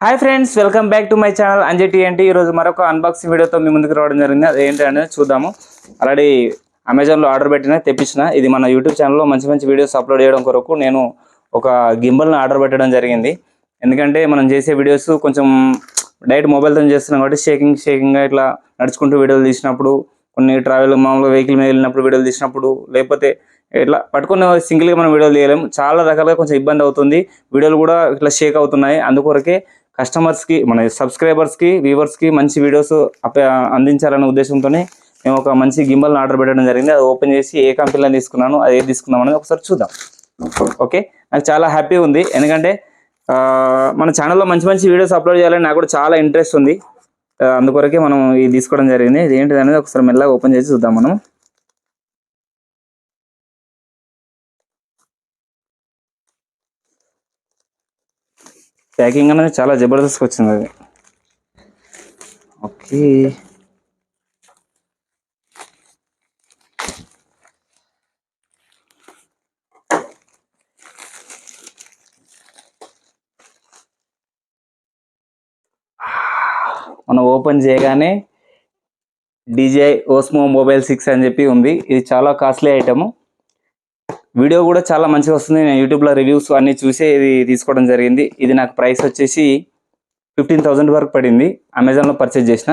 Hi friends, welcome back to my channel Anjay TNT. ఈరోజు మరొక unboxing వీడియోతో మీ ముందుకు రావడం జరిగింది. అది ఏంటి అనేది చూద్దాము. ఆల్రెడీ అమెజాన్లో ఆర్డర్ తెప్పించిన. ఇది మన యూట్యూబ్ ఛానల్లో మంచి మంచి వీడియోస్ అప్లోడ్ చేయడం కొరకు నేను ఒక గింబల్ని ఆర్డర్ పెట్టడం జరిగింది. ఎందుకంటే మనం చేసే వీడియోస్ కొంచెం డైరెక్ట్ మొబైల్తో చేస్తున్నాం కాబట్టి షేకింగ్గా ఇట్లా నడుచుకుంటూ వీడియోలు తీసినప్పుడు, కొన్ని ట్రావెల్ మామూలుగా వెహికల్ మీద వెళ్ళినప్పుడు వీడియోలు తీసినప్పుడు, లేకపోతే ఇట్లా పట్టుకుని సింగిల్గా మనం వీడియోలు తీయలేము. చాలా రకాలుగా కొంచెం ఇబ్బంది అవుతుంది. వీడియోలు కూడా ఇట్లా షేక్ అవుతున్నాయి. అందుకొరకే కస్టమర్స్కి, మన సబ్స్క్రైబర్స్కి, వ్యూవర్స్కి మంచి వీడియోస్ అందించాలనే ఉద్దేశంతోనే మేము ఒక మంచి గింబల్ని ఆర్డర్ పెట్టడం జరిగింది. అది ఓపెన్ చేసి ఏ కంపెనీలో తీసుకున్నాను, అది ఏది తీసుకున్నాం అనేది ఒకసారి చూద్దాం. ఓకే, నాకు చాలా హ్యాపీ ఉంది. ఎందుకంటే మన ఛానల్లో మంచి మంచి వీడియోస్ అప్లోడ్ చేయాలని నాకు కూడా చాలా ఇంట్రెస్ట్ ఉంది. అందుకొరకే మనం ఇది తీసుకోవడం జరిగింది. ఇది ఏంటిది అనేది ఒకసారి మెల్లగా ఓపెన్ చేసి చూద్దాం మనం. ప్యాకింగ్ అనేది చాలా జబర్దస్త్గా వచ్చింది అది. ఓకే, మనం ఓపెన్ చేయగానే DJI Osmo Mobile 6 అని చెప్పి ఉంది. ఇది చాలా కాస్ట్లీ ఐటము. వీడియో కూడా చాలా మంచిగా వస్తుంది. నేను యూట్యూబ్లో రివ్యూస్ అన్నీ చూసే ఇది తీసుకోవడం జరిగింది. ఇది నాకు ప్రైస్ వచ్చేసి 15,000 వరకు పడింది. అమెజాన్లో పర్చేజ్ చేసిన.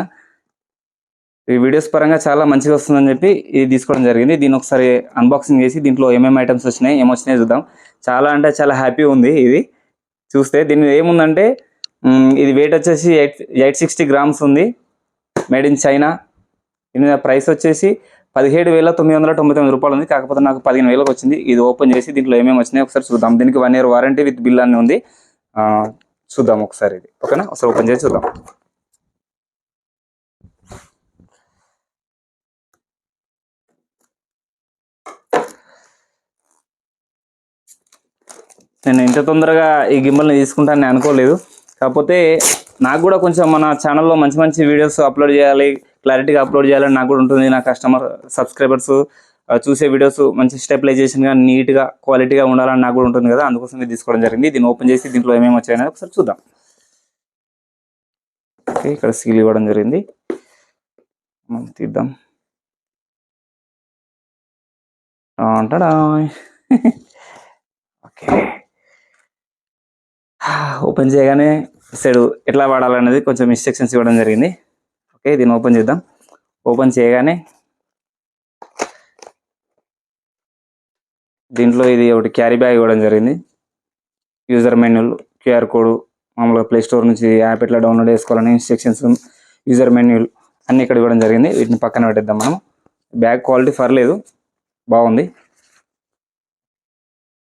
ఈ వీడియోస్ పరంగా చాలా మంచిగా వస్తుందని చెప్పి ఇది తీసుకోవడం జరిగింది. దీన్ని ఒకసారి అన్బాక్సింగ్ చేసి దీంట్లో ఏమేమి ఐటమ్స్ వచ్చినాయి, ఏమొచ్చినాయి చూద్దాం. చాలా అంటే చాలా హ్యాపీ ఉంది ఇది చూస్తే. దీని ఏముందంటే ఇది వెయిట్ వచ్చేసి 860 గ్రామ్స్ ఉంది. Made in China. దీని ప్రైస్ వచ్చేసి 17,999 రూపాయలు ఉంది. కాకపోతే నాకు 15,000కి వచ్చింది. ఇది ఓపెన్ చేసి దీంట్లో ఏమేమి వచ్చినాయి ఒకసారి చూద్దాం. దీనికి 1 year వారంటీ విత్ బిల్ అని ఉంది. చూద్దాం ఒకసారి ఇది. ఓకేనా, ఒకసారి ఓపెన్ చేసి చూద్దాం. నేను ఇంత తొందరగా ఈ గింబల్ని తీసుకుంటానని అనుకోలేదు. కాకపోతే నాకు కూడా కొంచెం మన ఛానల్లో మంచి మంచి వీడియోస్ అప్లోడ్ చేయాలి, క్లారిటీగా అప్లోడ్ చేయాలని నాకు కూడా ఉంటుంది. నా సబ్స్క్రైబర్స్ చూసే వీడియోస్ మంచి స్టెబిలైజేషన్గా, నీట్గా, క్వాలిటీగా ఉండాలని నాకు కూడా ఉంటుంది కదా. అందుకోసం ఇది తీసుకోవడం జరిగింది. దీన్ని ఓపెన్ చేసి దీంట్లో ఏమేమి వచ్చాయనేది ఒకసారి చూద్దాం. ఓకే, ఇక్కడ సీల్ ఇవ్వడం జరిగింది. మనం తీద్దాం. అంటాడా ఓకే, ఓపెన్ చేయగానే సైడ్ ఎట్లా వాడాలనేది కొంచెం ఇన్స్ట్రక్షన్స్ ఇవ్వడం జరిగింది. ఓకే, దీన్ని ఓపెన్ చేద్దాం. ఓపెన్ చేయగానే దీంట్లో ఇది ఒకటి క్యారీ బ్యాగ్ ఇవ్వడం జరిగింది. యూజర్ మాన్యువల్, QR కోడ్, మామూలుగా ప్లే స్టోర్ నుంచి యాప్ ఎట్లా డౌన్లోడ్ చేసుకోవాలని ఇన్స్ట్రక్షన్స్, యూజర్ మాన్యువల్ అన్నీ ఇక్కడ ఇవ్వడం జరిగింది. వీటిని పక్కన పెట్టేద్దాం మనం. బ్యాగ్ క్వాలిటీ పర్లేదు, బాగుంది.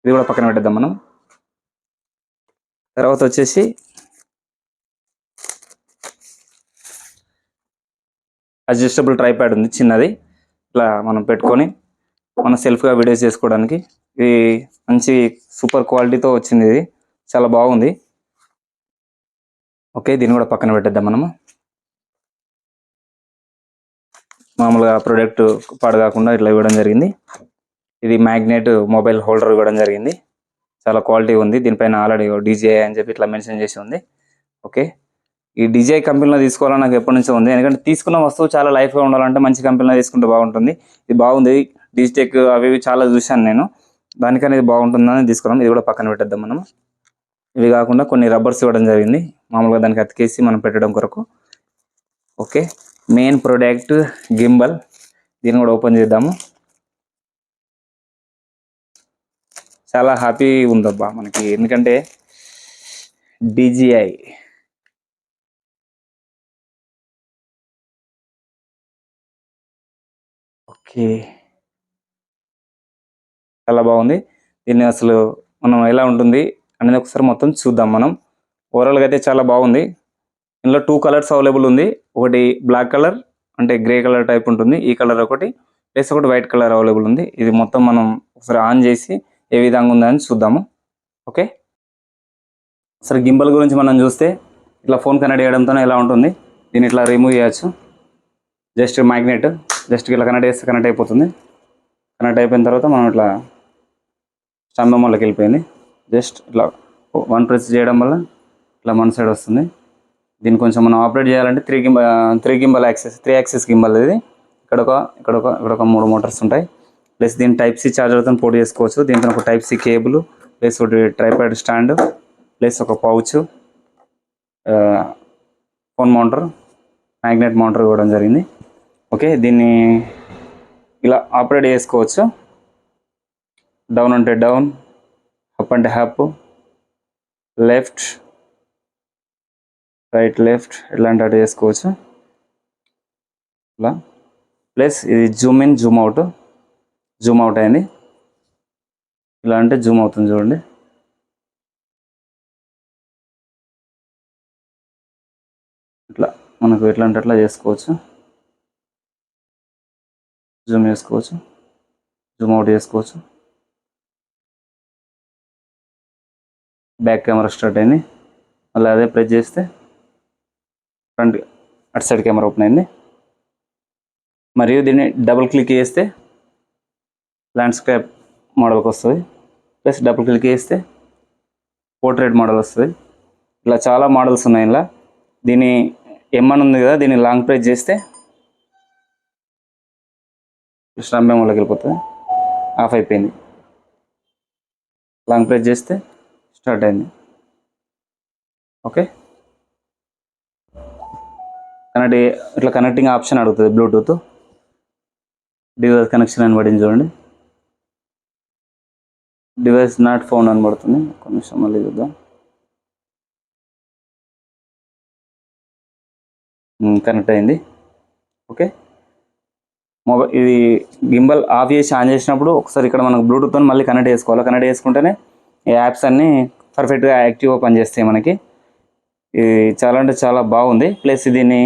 ఇది కూడా పక్కన పెట్టేద్దాం మనం. తర్వాత వచ్చేసి అడ్జస్టబుల్ ట్రైప్యాడ్ ఉంది, చిన్నది. ఇట్లా మనం పెట్టుకొని మన సెల్ఫ్గా వీడియోస్ చేసుకోవడానికి. ఇది మంచి సూపర్ క్వాలిటీతో వచ్చింది. ఇది చాలా బాగుంది. ఓకే, దీన్ని కూడా పక్కన పెట్టేద్దాం మనము. మామూలుగా ప్రోడక్ట్ పాడు కాకుండా ఇట్లా ఇవ్వడం జరిగింది. ఇది మ్యాగ్నెట్ మొబైల్ హోల్డర్ ఇవ్వడం జరిగింది. చాలా క్వాలిటీ ఉంది. దీనిపైన ఆల్రెడీ DJI అని చెప్పి ఇట్లా మెన్షన్ చేసి ఉంది. ఓకే, ఈ DJI కంపెనీలో తీసుకోవాలని నాకు ఎప్పటి నుంచో ఉంది. ఎందుకంటే తీసుకున్న వస్తువు చాలా లైఫ్గా ఉండాలంటే మంచి కంపెనీలో తీసుకుంటే బాగుంటుంది. ఇది బాగుంది. డిజిటెక్ అవి చాలా చూశాను నేను. దానికని ఇది బాగుంటుందని తీసుకున్నాం. ఇది కూడా పక్కన పెట్టేద్దాం మనం. ఇవి కాకుండా కొన్ని రబ్బర్స్ ఇవ్వడం జరిగింది, మామూలుగా దానికి అతికేసి మనం పెట్టడం కొరకు. Okay, main product gimbal. దీన్ని కూడా ఓపెన్ చేద్దాము. చాలా హ్యాపీ ఉందబ్బా మనకి, ఎందుకంటే DJI ఓకే, చాలా బాగుంది. దీన్ని అసలు మనం ఎలా ఉంటుంది అనేది ఒకసారి మొత్తం చూద్దాం మనం. ఓవరాల్గా అయితే చాలా బాగుంది. ఇందులో 2 కలర్స్ అవైలబుల్ ఉంది. ఒకటి బ్లాక్ కలర్, అంటే గ్రే కలర్ టైప్ ఉంటుంది. ఈ కలర్ ఒకటి, ప్లస్ ఒకటి వైట్ కలర్ అవైలబుల్ ఉంది. ఇది మొత్తం మనం ఒకసారి ఆన్ చేసి ఏ విధంగా ఉందని చూద్దాము. ఓకే, అసలు గింబల్ గురించి మనం చూస్తే ఇట్లా ఫోన్ కనెక్ట్ చేయడంతో ఎలా ఉంటుంది. దీన్ని ఇట్లా రిమూవ్ చేయొచ్చు. జస్ట్ మ్యాగ్నెట్, జస్ట్ ఇట్లా కనెక్ట్ చేస్తే కనెక్ట్ అయిపోతుంది. కనెక్ట్ అయిపోయిన తర్వాత మనం ఇట్లా స్తంభంలోకి వెళ్ళిపోయింది. జస్ట్ ఇట్లా 1 ప్రెస్ చేయడం వల్ల ఇట్లా మన సైడ్ వస్తుంది. దీన్ని కొంచెం మనం ఆపరేట్ చేయాలంటే త్రీ యాక్సెస్ గింబల్ ఇది. ఇక్కడ ఒక 3 మోటార్స్ ఉంటాయి. ప్లస్ దీన్ని టైప్ సి చార్జర్తో పోర్ట్ చేసుకోవచ్చు. దీంతో ఒక టైప్ సి కేబుల్, ప్లస్ ఒకటి ట్రైపాడ్ స్టాండ్, ప్లస్ ఒక పౌచ్, ఫోన్ మౌంటర్, మ్యాగ్నెట్ మౌంటర్ ఇవ్వడం జరిగింది. ఓకే, దీన్ని ఇలా ఆపరేట్ చేసుకోవచ్చు. డౌన్ అంటే డౌన్, అప్ అంటే అప్, లెఫ్ట్ రైట్ లెఫ్ట్ ఇట్లాంటి అటు చేసుకోవచ్చు ఇలా. ప్లస్ ఇది జూమ్ ఇన్ జూమ్ అవుట్ అయింది. ఇలా అంటే జూమ్ అవుతుంది చూడండి. ఇట్లా మనకు ఎట్లా అంటే అట్లా చేసుకోవచ్చు. జూమ్ చేసుకోవచ్చు, జూమ్ అవుట్ చేసుకోవచ్చు. బ్యాక్ కెమెరా స్టార్ట్ అయింది. మళ్ళీ అదే ప్రెస్ చేస్తే ఫ్రంట్ అటు సైడ్ కెమెరా ఓపెన్ అయింది. మరియు దీన్ని డబుల్ క్లిక్ చేస్తే ల్యాండ్స్కేప్ మోడల్కి వస్తుంది. ప్లస్ డబుల్ క్లిక్ చేస్తే పోర్ట్రేట్ మోడల్ వస్తుంది. ఇలా చాలా మోడల్స్ ఉన్నాయి. ఇలా దీని M1 ఉంది కదా, దీన్ని లాంగ్ ప్రెస్ చేస్తే స్టాంప్ మెమోలోకి వెళ్ళిపోతుంది. ఆఫ్ అయిపోయింది. లాంగ్ ప్రెస్ చేస్తే స్టార్ట్ అయింది. ఓకే, ఇట్లా కనెక్టింగ్ ఆప్షన్ అడుగుతుంది. బ్లూటూత్ డివైస్ కనెక్షన్ అని పడింది చూడండి. డివైస్ నాట్ ఫోన్ అని పడుతుంది. ఒక నిమిషం మళ్ళీ చూద్దాం. కనెక్ట్ అయింది. ఓకే, మొబైల్ ఇది గింబల్ ఆఫ్ చేసి ఆన్ చేసినప్పుడు ఒకసారి ఇక్కడ మనకు బ్లూటూత్తో మళ్ళీ కనెక్ట్ చేసుకోవాలి. కనెక్ట్ చేసుకుంటేనే ఈ యాప్స్ అన్నీ పర్ఫెక్ట్గా యాక్టివ్గా పనిచేస్తాయి మనకి. ఇది చాలా అంటే చాలా బాగుంది. ప్లస్ దీన్ని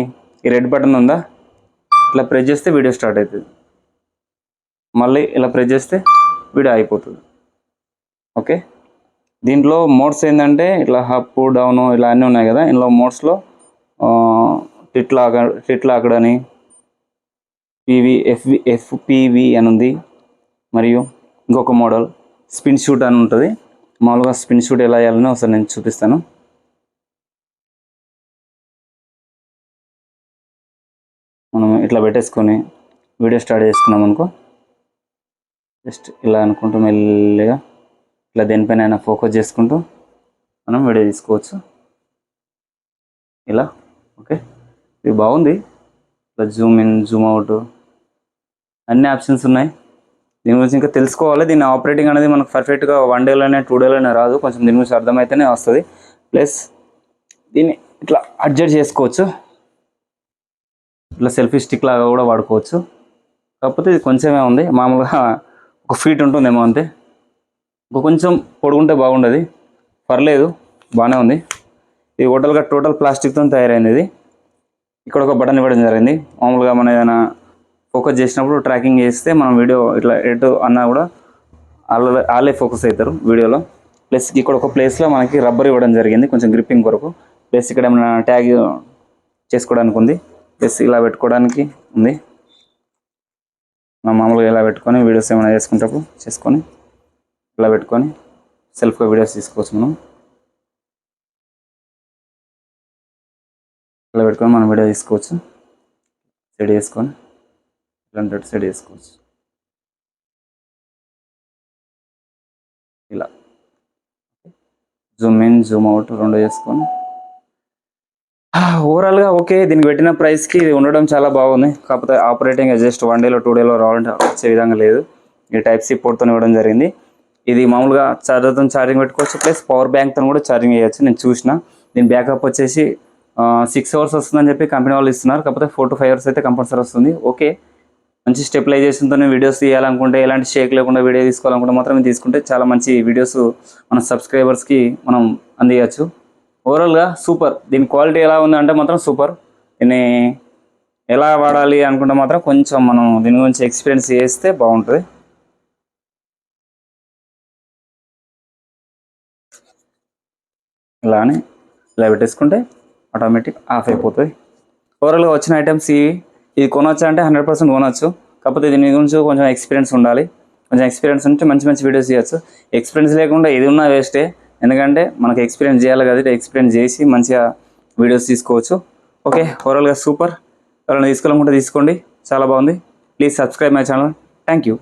ఈ రెడ్ బటన్ ఉందా, ఇట్లా ప్రెస్ చేస్తే వీడియో స్టార్ట్ అవుతుంది. మళ్ళీ ఇలా ప్రెస్ చేస్తే వీడియో అయిపోతుంది. ఓకే, దీంట్లో మోడ్స్ ఏంటంటే ఇట్లా అప్ డౌన్ ఇలా అన్నీ ఉన్నాయి కదా. ఇందులో మోడ్స్లో టిట్లాక్ అని FPV అని ఉంది. మరియు ఇంకొక మోడల్ స్పిన్ షూట్ అని ఉంటుంది. మామూలుగా స్పిన్ షూట్ ఎలా చేయాలని ఒకసారి నేను చూపిస్తాను. మనం ఇట్లా పెట్టేసుకొని వీడియో స్టార్ట్ చేసుకున్నాం అనుకో, జస్ట్ ఇలా అనుకుంటూ మెల్లిగా ఇట్లా దేనిపైన అయినా ఫోకస్ చేసుకుంటూ మనం వీడియో తీసుకోవచ్చు ఇలా. ఓకే, ఇది బాగుంది. ఇట్లా జూమ్ ఇన్ జూమ్ అవుట్ అన్ని ఆప్షన్స్ ఉన్నాయి. దీని గురించి ఇంకా తెలుసుకోవాలి. దీని ఆపరేటింగ్ అనేది మనకు పర్ఫెక్ట్గా 1 డేలోనే 2 డేలోనే రాదు. కొంచెం దీని గురించి అర్థమైతేనే వస్తుంది. ప్లస్ దీన్ని ఇట్లా అడ్జస్ట్ చేసుకోవచ్చు. ఇట్లా సెల్ఫీ స్టిక్ లాగా కూడా వాడుకోవచ్చు. కాకపోతే ఇది కొంచెమే ఉంది. మామూలుగా 1 ఫీట్ ఉంటుందేమో అంతే. కొంచెం పొడుగుంటే బాగుండదు. పర్లేదు, బాగానే ఉంది. ఇది టోటల్ ప్లాస్టిక్తో తయారైంది. ఇది ఇక్కడ ఒక బటన్ ఇవ్వడం జరిగింది. మామూలుగా మనం ఏదైనా ఫోకస్ చేసినప్పుడు ట్రాకింగ్ చేస్తే మనం వీడియో ఇట్లా ఎటు అన్నా కూడా వాళ్ళే ఫోకస్ అవుతారు వీడియోలో. ప్లస్ ఇక్కడ ఒక ప్లేస్లో మనకి రబ్బర్ ఇవ్వడం జరిగింది కొంచెం గ్రిప్పింగ్ కొరకు. ప్లస్ ఇక్కడ ఏమైనా ట్యాగ్ చేసుకోవడానికి ఉంది. ప్లస్ ఇలా పెట్టుకోవడానికి ఉంది. మనం మామూలుగా ఇలా పెట్టుకొని వీడియోస్ ఏమైనా చేసుకొని ఇలా పెట్టుకొని సెల్ఫ్గా వీడియోస్ తీసుకోవచ్చు. మనం ఇలా పెట్టుకొని మనం వీడియో తీసుకోవచ్చు. సెట్ చేసుకొని ఇలాంటి సెట్ చేసుకోవచ్చు. ఇలా జూమ్ ఇన్ జూమ్ అవుట్ 2 చేసుకొని ఓవరాల్గా ఓకే. దీనికి పెట్టిన ప్రైస్కి ఇది ఉండడం చాలా బాగుంది. కాకపోతే ఆపరేటింగ్ జస్ట్ 1 డేలో 2 డేలో రావాలంటే వచ్చే విధంగా లేదు. ఈ టైప్ సి పోర్ట్తో ఇవ్వడం జరిగింది. ఇది మామూలుగా చార్జర్తో ఛార్జింగ్ పెట్టుకోవచ్చు. ప్లస్ పవర్ బ్యాంక్తో కూడా ఛార్జింగ్ చేయొచ్చు. నేను చూసిన దీని బ్యాకప్ వచ్చేసి 6 అవర్స్ వస్తుందని చెప్పి కంపెనీ వాళ్ళు ఇస్తున్నారు. కాకపోతే 4 to 5 అవర్స్ అయితే కంపల్సరీ వస్తుంది. ఓకే, మంచి స్టెబిలైజేషన్తోనే వీడియోస్ తీయాలనుకుంటే, ఎలాంటి షేక్ లేకుండా వీడియో తీసుకోవాలనుకుంటే మాత్రం తీసుకుంటే చాలా మంచి వీడియోస్ మన సబ్స్క్రైబర్స్కి మనం అందియచ్చు. ఓవరాల్గా సూపర్. దీని క్వాలిటీ ఎలా ఉందంటే మాత్రం సూపర్. దీన్ని ఎలా వాడాలి అనుకుంటే మాత్రం కొంచెం మనం దీని గురించి ఎక్స్పీరియన్స్ చేస్తే బాగుంటుంది. ఇలా పెట్టేసుకుంటే ఆటోమేటిక్ ఆఫ్ అయిపోతుంది. ఓవరాల్గా వచ్చిన ఐటమ్స్ ఇది కొనొచ్చా అంటే 100% కొనవచ్చు. కాకపోతే దీని గురించి కొంచెం ఎక్స్పీరియన్స్ ఉండాలి. కొంచెం ఎక్స్పీరియన్స్ ఉంటే మంచి మంచి వీడియోస్ చేయొచ్చు. ఎక్స్పీరియన్స్ లేకుండా ఇది ఉన్నా వేస్టే. ఎందుకంటే మనకు ఎక్స్పీరియన్స్ చేయాలి కదా, ఎక్స్పీరియన్స్ చేసి మంచిగా వీడియోస్ తీసుకోవచ్చు. ఓకే, ఓవరాల్గా సూపర్. ఎవరైనా తీసుకోవాలనుకుంటే తీసుకోండి, చాలా బాగుంది. Please subscribe my channel. Thank you.